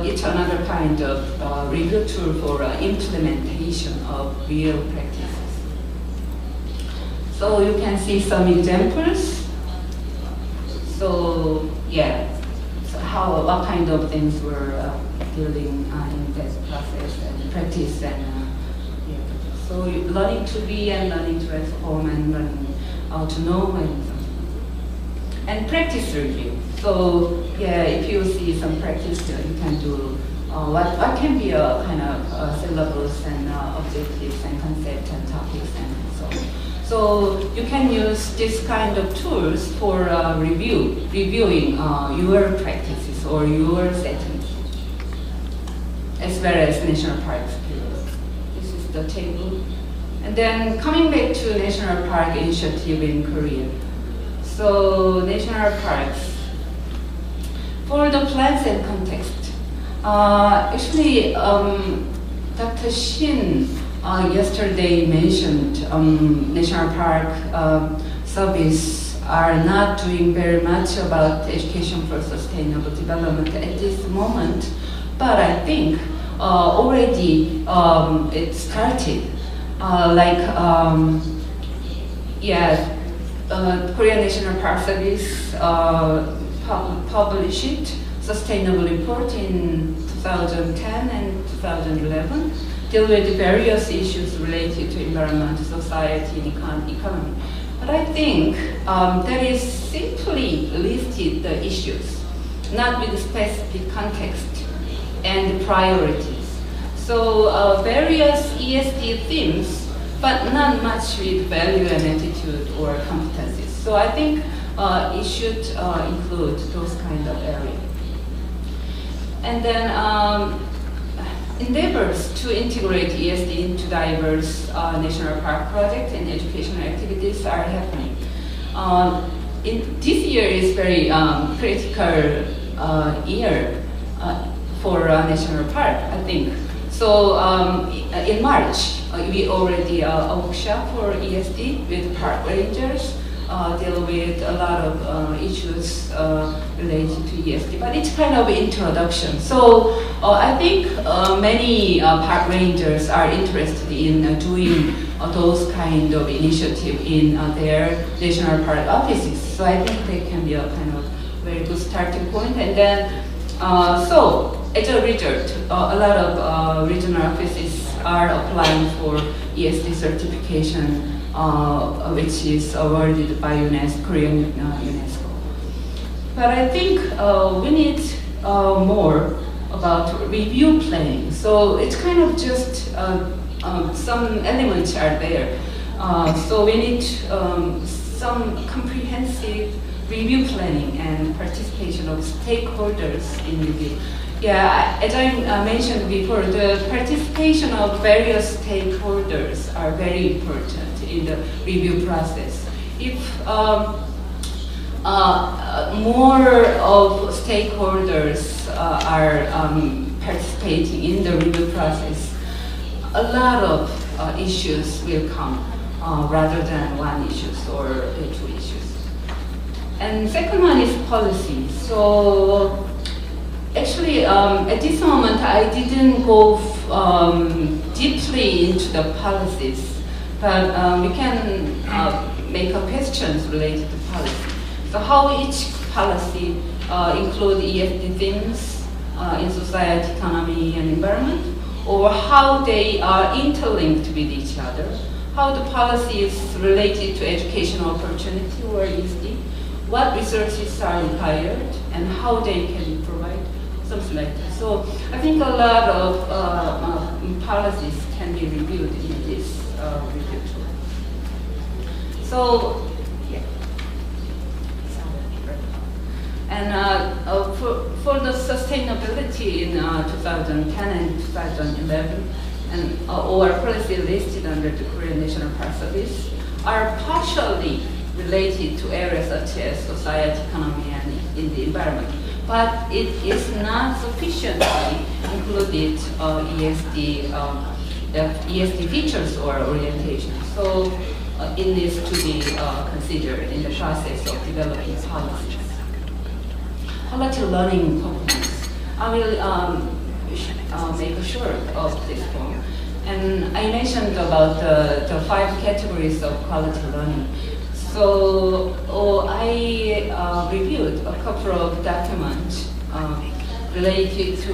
it's another kind of review tool for implementation of real practices. So you can see some examples. So yeah, so what kind of things we're building in that process and practice and yeah. So learning to be and learning to transform and learning how to know and practice review. So yeah, if you see some practice, you can do what can be a kind of syllabus and objectives and concepts and topics and so on. So you can use this kind of tools for reviewing your practices or your settings, as well as national parks. This is the table. And then coming back to National Park Initiative in Korea. So national parks, for the plans and context, actually Dr. Shin yesterday mentioned national park service are not doing very much about education for sustainable development at this moment, but I think already it started. Korean National Park Service published Sustainable Report in 2010 and 2011, deal with various issues related to environment, society, and economy. But I think that is simply listed the issues, not with specific context and priorities. So various ESD themes, but not much with value and attitude or competencies. So I think it should include those kind of areas. And then endeavors to integrate ESD into diverse national park projects and educational activities are happening. This year is very critical year for national park, I think. So in March, we already a workshop for ESD with park rangers, deal with a lot of issues related to ESD, but it's kind of introduction. So I think many park rangers are interested in doing those kind of initiative in their national park offices. So I think they can be a kind of very good starting point. And then, so as a result, a lot of regional offices are applying for ESD certification, which is awarded by UNESCO, Korean UNESCO. But I think we need more about review planning. So it's kind of just some elements are there. So we need some comprehensive review planning and participation of stakeholders in review. Yeah, as I mentioned before, the participation of various stakeholders are very important in the review process. If more of stakeholders are participating in the review process, a lot of issues will come rather than one issue or two issues. And second one is policy. So actually, at this moment, I didn't go deeply into the policies, but we can make questions related to policy. So how each policy include ESD themes in society, economy, and environment, or how they are interlinked with each other, how the policy is related to educational opportunity or ESD, what resources are required, and how they can be provided, something like that. So I think a lot of policies can be reviewed in this review tool. So, yeah. And for the sustainability in 2010 and 2011, and our policy listed under the Korean National Park Service are partially related to areas such as society, economy, and in the environment. But it is not sufficiently included ESD features or orientation. So it needs to be considered in the process of developing policies. Quality learning components. I will make short of this form. And I mentioned about the 5 categories of quality learning. So I reviewed a couple of documents related to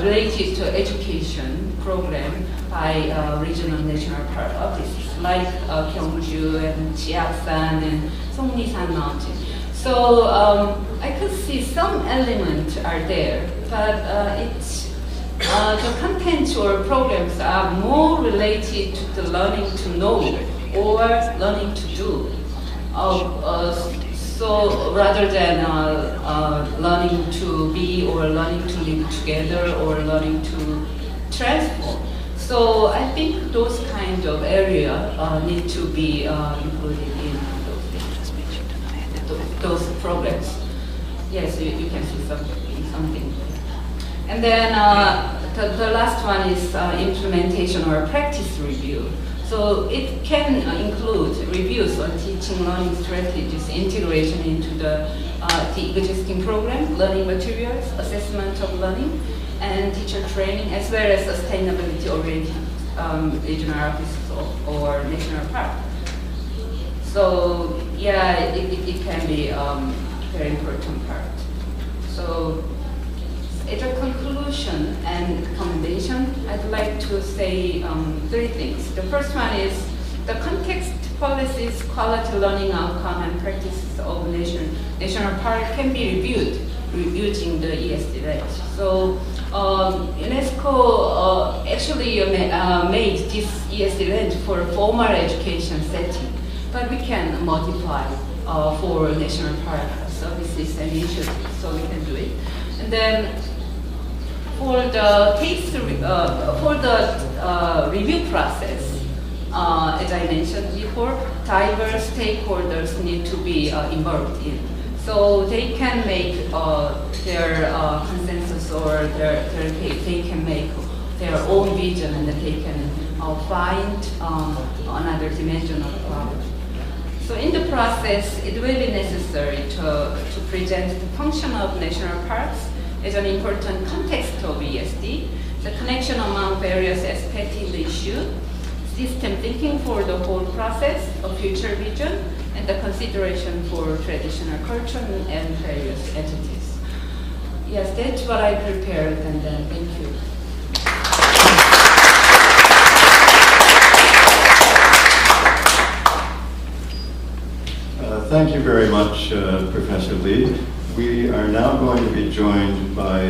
related to education program by regional national park offices like Gyeongju and Jiaksan and Songnisan Mountain. So I could see some elements are there, but the content or programs are more related to the learning to know or learning to do. So rather than learning to be or learning to live together or learning to transform. So I think those kind of areas need to be included in those programs. Yes, you can see something. And then the last one is implementation or practice review. So it can include reviews on teaching learning strategies, integration into the existing program, learning materials, assessment of learning, and teacher training, as well as sustainability-oriented regional offices or national park. So yeah, it can be a very important part. So as a conclusion and recommendation, I'd like to say 3 things. The first one is the context, policies, quality learning outcome, and practices of national park can be reviewed using the ESD lens. So UNESCO actually made this ESD lens for formal education setting, but we can modify for national park services and initiatives, so we can do it. And then for the case, for the review process, as I mentioned before, diverse stakeholders need to be involved in. So they can make their consensus or they can make their own vision, and then they can find another dimension of the problem. So in the process, it will be necessary to present the function of national parks as an important context of ESD, the connection among various aspects in the issue, system thinking for the whole process of future vision, and the consideration for traditional culture and various entities. Yes, that's what I prepared, and then thank you. Thank you very much, Professor Lee. We are now going to be joined by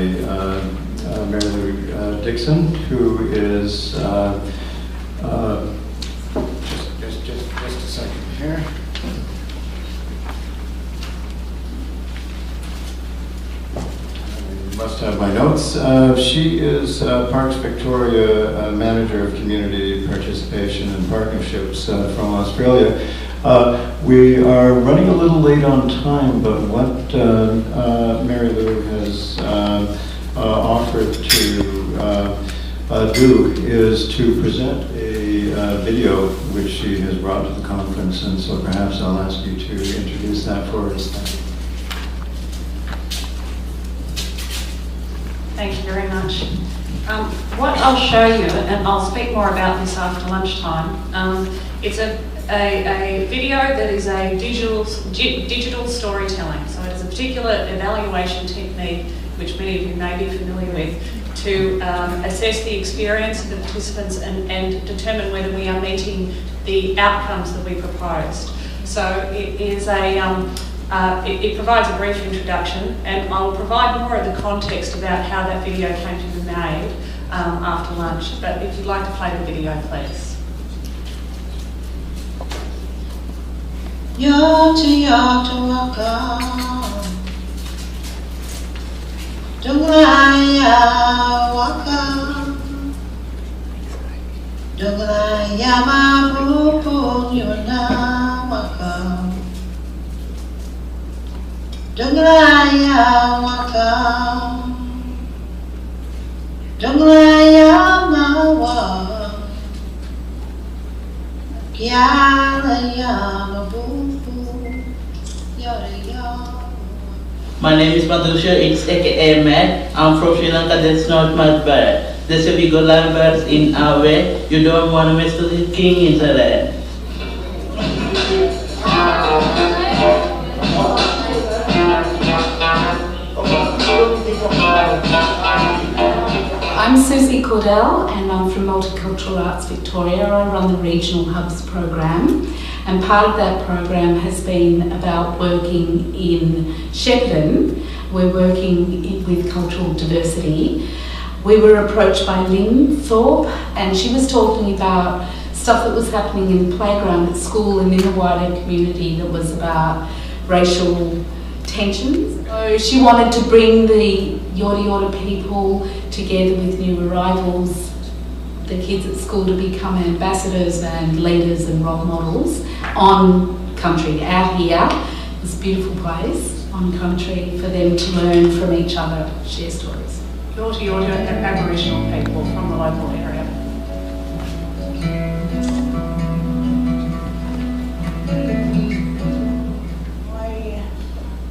Mary Lou Dixon, who is just a second here. I must have my notes. She is Parks Victoria Manager of Community Participation and Partnerships from Australia. We are running a little late on time, but what Mary Lou has offered to do is to present a video which she has brought to the conference, and so perhaps I'll ask you to introduce that for us. Thank you very much. What I'll show you, and I'll speak more about this after lunchtime, it's a video that is a digital storytelling. So it is a particular evaluation technique, which many of you may be familiar with, to assess the experience of the participants and determine whether we are meeting the outcomes that we proposed. So it is it provides a brief introduction, and I'll provide more of the context about how that video came to be made after lunch. But if you'd like to play the video, please. My name is Madhusha, it's aka Matt. I'm from Sri Lanka, that's not much better. There's a big land birds in our way. You don't want to mess with the king in the land. I'm Susie Cordell and I'm from Multicultural Arts Victoria. I run the Regional Hubs program, and part of that program has been about working in Shepparton. We're working with cultural diversity. We were approached by Lynn Thorpe and she was talking about stuff that was happening in the playground at school and in the wider community that was about racial tensions. So she wanted to bring the Yorta Yorta people together with new arrivals, the kids at school, to become ambassadors and leaders and role models on country, out here, this beautiful place, on country, for them to learn from each other, share stories. Yorta Yorta and Aboriginal people from the local area.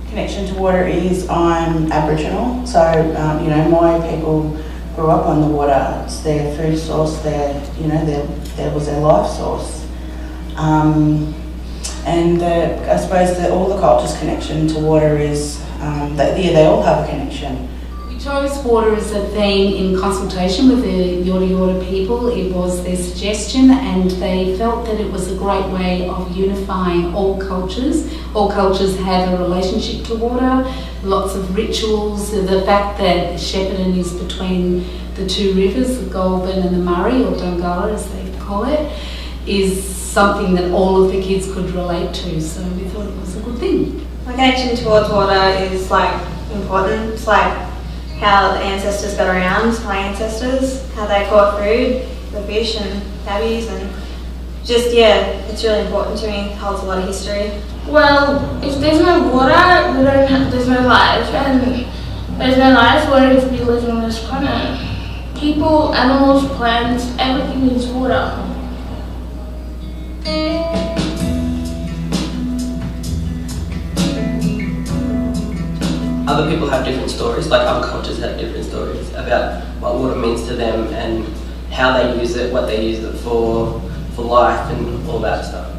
Connection to water is I'm Aboriginal, so you know, my people grew up on the water. It's their food source, that was their life source, and I suppose that all the cultures' connection to water is they all have a connection. We chose water as a theme in consultation with the Yorta Yorta people. It was their suggestion and they felt that it was a great way of unifying all cultures. All cultures have a relationship to water, lots of rituals. The fact that Shepparton is between the two rivers, the Goulburn and the Murray, or Dungalla as they call it, is something that all of the kids could relate to, so we thought it was a good thing. My connection towards water is like important. It's like how the ancestors got around, my ancestors, how they caught food, the fish and tabbies, and just, yeah, it's really important to me. It holds a lot of history. Well, if there's no water, there's no life, and there's no life, where would be living on this planet? People, animals, plants, everything needs water. Other people have different stories, like other cultures have different stories about what water means to them and how they use it, what they use it for life and all that stuff.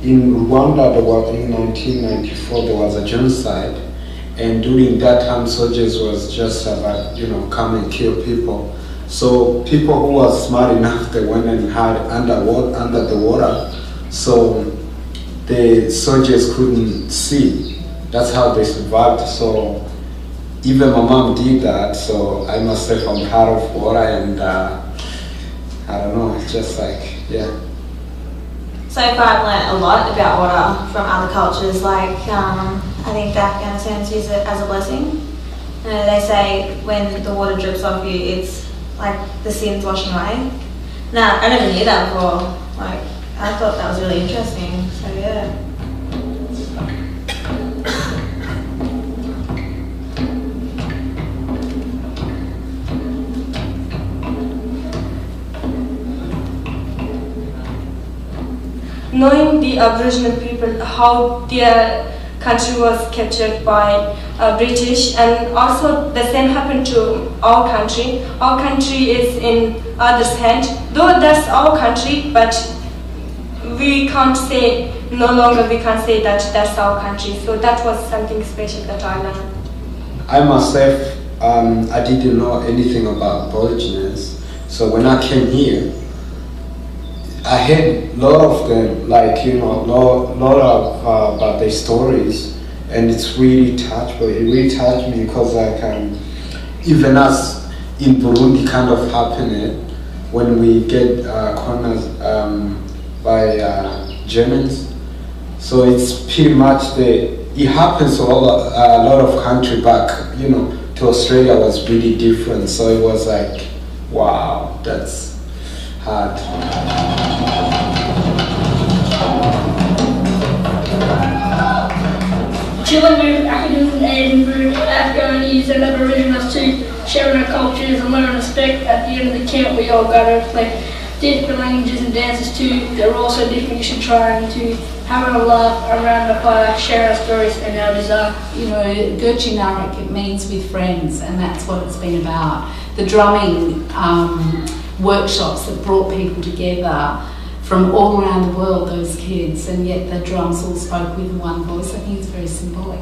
In Rwanda, there was, in 1994, there was a genocide, and during that time, soldiers was just about, come and kill people. So people who were smart enough, they went and hid under the water, so the soldiers couldn't see. That's how they survived. So even my mom did that. So I must say I'm proud of water, and I don't know, it's just like, yeah. So far I've learnt a lot about water from other cultures, like I think the Afghanistans use it as a blessing. They say when the water drips off you, it's like the sin's washing away. Nah, I never knew that before. Like, I thought that was really interesting, so yeah. Knowing the Aboriginal people, how their country was captured by British, and also the same happened to our country. Our country is in others' hand, though that's our country, but we can't say, no longer we can't say that that's our country. So that was something special that I learned. I myself, I didn't know anything about Aborigines, so when I came here, I heard a lot of them, like, lot of about their stories, and it's really touched me. It really touched me because, like, even us in Burundi kind of happened when we get cornered by Germans. So it's pretty much it happens to a lot of country back, to Australia was really different. So it was like, wow, that's hard. Chilling with academics and Edinburgh, Afghanis and Aborigines to sharing our cultures and learn respect. At the end of the camp, we all got to different languages and dances too. They're all so different. You should try them to have a laugh around the fire, share our stories and our desire. You know, Gurchi Narak, it means with friends, and that's what it's been about. The drumming workshops that brought people together from all around the world, those kids, and yet the drums all spoke with one voice. I think it's very symbolic.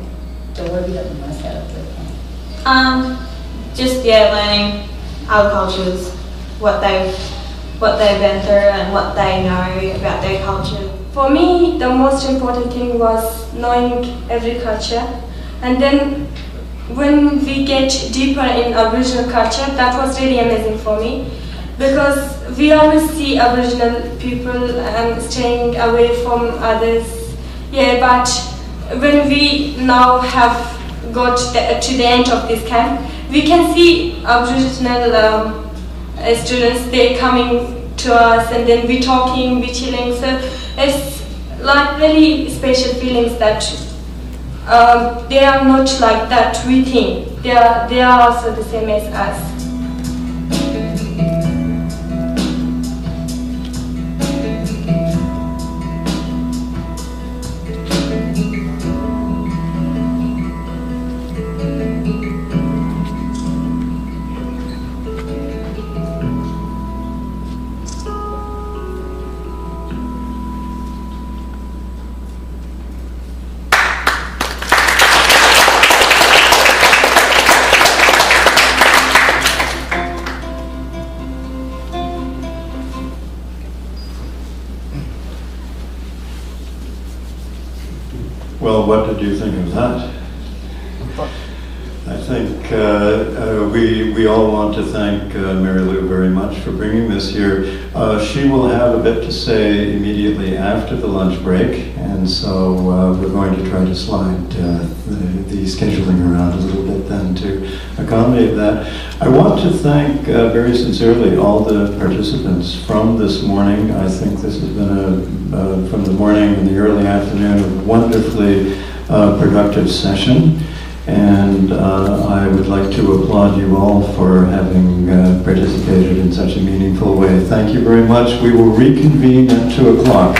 So what have you got the most out of it? Just learning other cultures, what they've been through and what they know about their culture. For me, the most important thing was knowing every culture, and then when we get deeper in Aboriginal culture, that was really amazing for me, because we always see Aboriginal people staying away from others. Yeah, but when we now have got to the end of this camp, we can see Aboriginal students, they're coming to us and then we talking, we chilling. So it's like very special feelings that they are not like that we think. They are also the same as us. Well, what did you think of that? I think we all want to thank Mary Lou very much for bringing this here. She will have a bit to say immediately after the lunch break, and so we're going to try to slide the scheduling around a little bit then to accommodate that. I want to thank very sincerely all the participants from this morning. I think this has been from the morning and the early afternoon, a wonderfully productive session. And I would like to applaud you all for having participated in such a meaningful way. Thank you very much. We will reconvene at 2 o'clock.